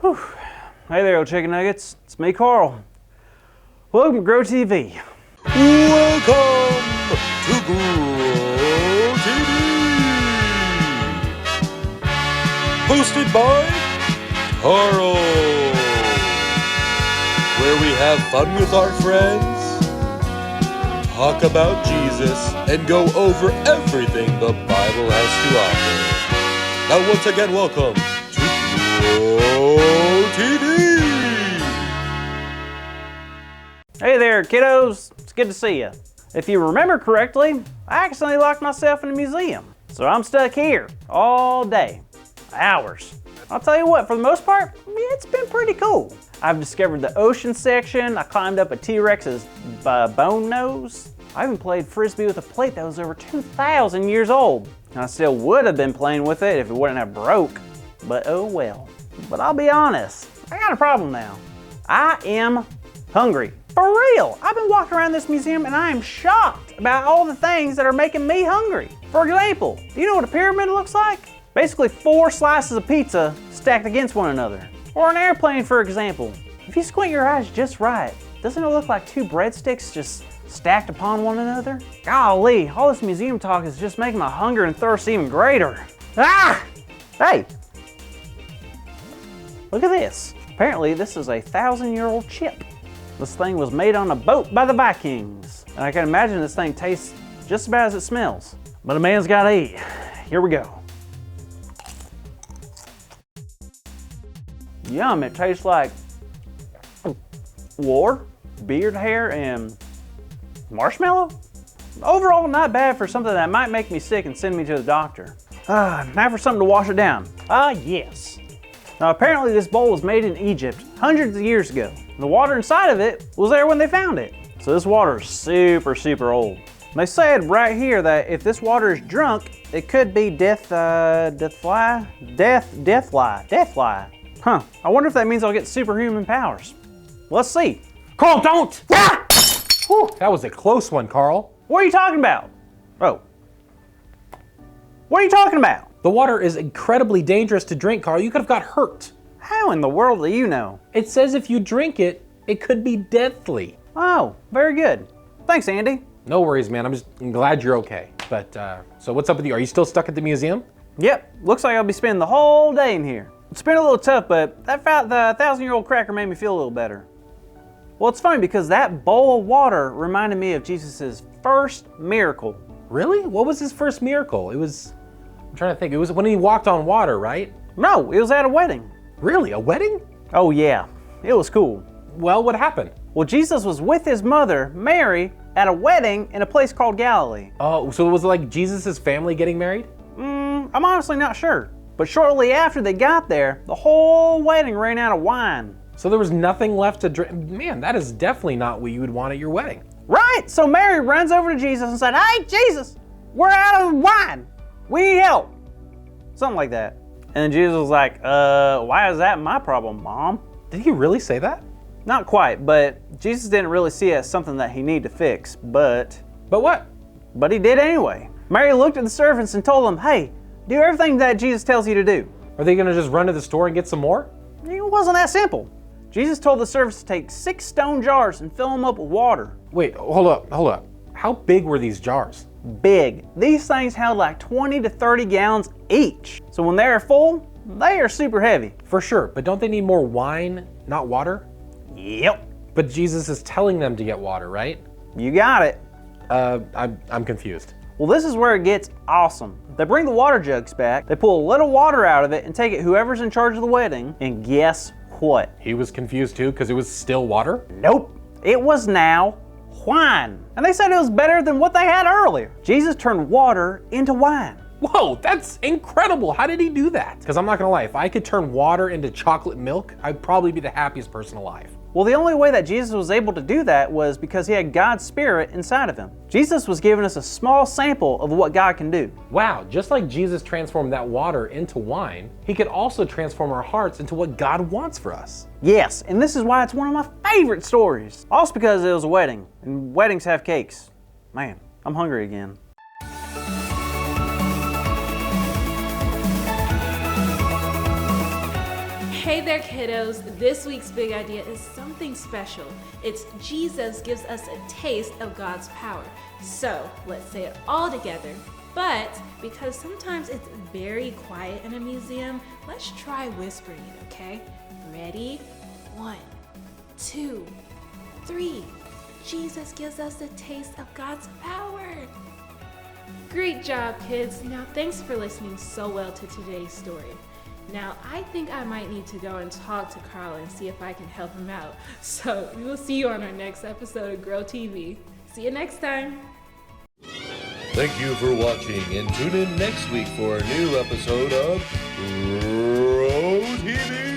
Whew. Hey there, old chicken nuggets. It's me, Carl. Welcome to Grow TV. Welcome to Grow TV. Hosted by Carl, where we have fun with our friends, talk about Jesus, and go over everything the Bible has to offer. Now once again, welcome to Grow TV. Hey there, kiddos. It's good to see you. If you remember correctly, I accidentally locked myself in a museum. So I'm stuck here all day. Hours. I'll tell you what, for the most part, it's been pretty cool. I've discovered the ocean section. I climbed up a T-Rex's bone nose. I even played Frisbee with a plate that was over 2,000 years old. And I still would have been playing with it if it wouldn't have broke. But oh well. But I'll be honest, I got a problem now. I am hungry. For real, I've been walking around this museum and I am shocked about all the things that are making me hungry. For example, do you know what a pyramid looks like? Basically 4 slices of pizza stacked against one another. Or an airplane, for example. If you squint your eyes just right, doesn't it look like 2 breadsticks just stacked upon one another? Golly, all this museum talk is just making my hunger and thirst even greater. Ah! Hey! Look at this. Apparently this is a 1,000-year-old chip. This thing was made on a boat by the Vikings. And I can imagine this thing tastes just about as it smells. But a man's gotta eat. Here we go. Yum, it tastes like war, beard hair, and marshmallow. Overall, not bad for something that might make me sick and send me to the doctor. Now for something to wash it down. Yes. Now apparently this bowl was made in Egypt hundreds of years ago. The water inside of it was there when they found it. So this water is super, super old. They said right here that if this water is drunk, it could be deathfly. Huh, I wonder if that means I'll get superhuman powers. Let's see. Carl, don't! Ah! Whew, that was a close one, Carl. What are you talking about? Oh. What are you talking about? The water is incredibly dangerous to drink, Carl. You could have got hurt. How in the world do you know? It says if you drink it, it could be deadly. Oh, very good. Thanks, Andy. No worries, man. I'm glad you're okay. But, so what's up with you? Are you still stuck at the museum? Yep, looks like I'll be spending the whole day in here. It's been a little tough, but the 1,000-year-old cracker made me feel a little better. Well, it's funny because that bowl of water reminded me of Jesus' first miracle. Really? What was his first miracle? I'm trying to think. It was when he walked on water, right? No, it was at a wedding. Really? A wedding? Oh yeah, it was cool. Well, what happened? Well, Jesus was with his mother, Mary, at a wedding in a place called Galilee. Oh, so it was like Jesus' family getting married? I'm honestly not sure. But shortly after they got there, the whole wedding ran out of wine. So there was nothing left to drink? Man, that is definitely not what you would want at your wedding. Right, so Mary runs over to Jesus and said, "Hey, Jesus, we're out of wine. We need help." Something like that. And then Jesus was like, why is that my problem, Mom? Did he really say that? Not quite, but Jesus didn't really see it as something that he needed to fix, but what? But he did anyway. Mary looked at the servants and told them, "Hey, do everything that Jesus tells you to do." Are they gonna just run to the store and get some more? It wasn't that simple. Jesus told the servants to take 6 stone jars and fill them up with water. Wait, hold up. How big were these jars? Big. These things held like 20 to 30 gallons each. So when they're full, they are super heavy. For sure, but don't they need more wine, not water? Yep. But Jesus is telling them to get water, right? You got it. I'm confused. Well, this is where it gets awesome. They bring the water jugs back, they pull a little water out of it and take it whoever's in charge of the wedding, and guess what? He was confused too because it was still water? Nope. It was now wine. And they said it was better than what they had earlier. Jesus turned water into wine. Whoa, that's incredible. How did he do that? Because I'm not gonna lie, if I could turn water into chocolate milk, I'd probably be the happiest person alive. Well, the only way that Jesus was able to do that was because he had God's Spirit inside of him. Jesus was giving us a small sample of what God can do. Wow, just like Jesus transformed that water into wine, he could also transform our hearts into what God wants for us. Yes, and this is why it's one of my favorite stories. Also because it was a wedding, and weddings have cakes. Man, I'm hungry again. Hey there, kiddos. This week's big idea is something special. It's Jesus gives us a taste of God's power. So let's say it all together. But because sometimes it's very quiet in a museum, let's try whispering it, okay? Ready? 1, 2, 3. Jesus gives us a taste of God's power. Great job, kids. Now, thanks for listening so well to today's story. Now, I think I might need to go and talk to Carl and see if I can help him out. So, we will see you on our next episode of Grow TV. See you next time. Thank you for watching, and tune in next week for a new episode of Grow TV.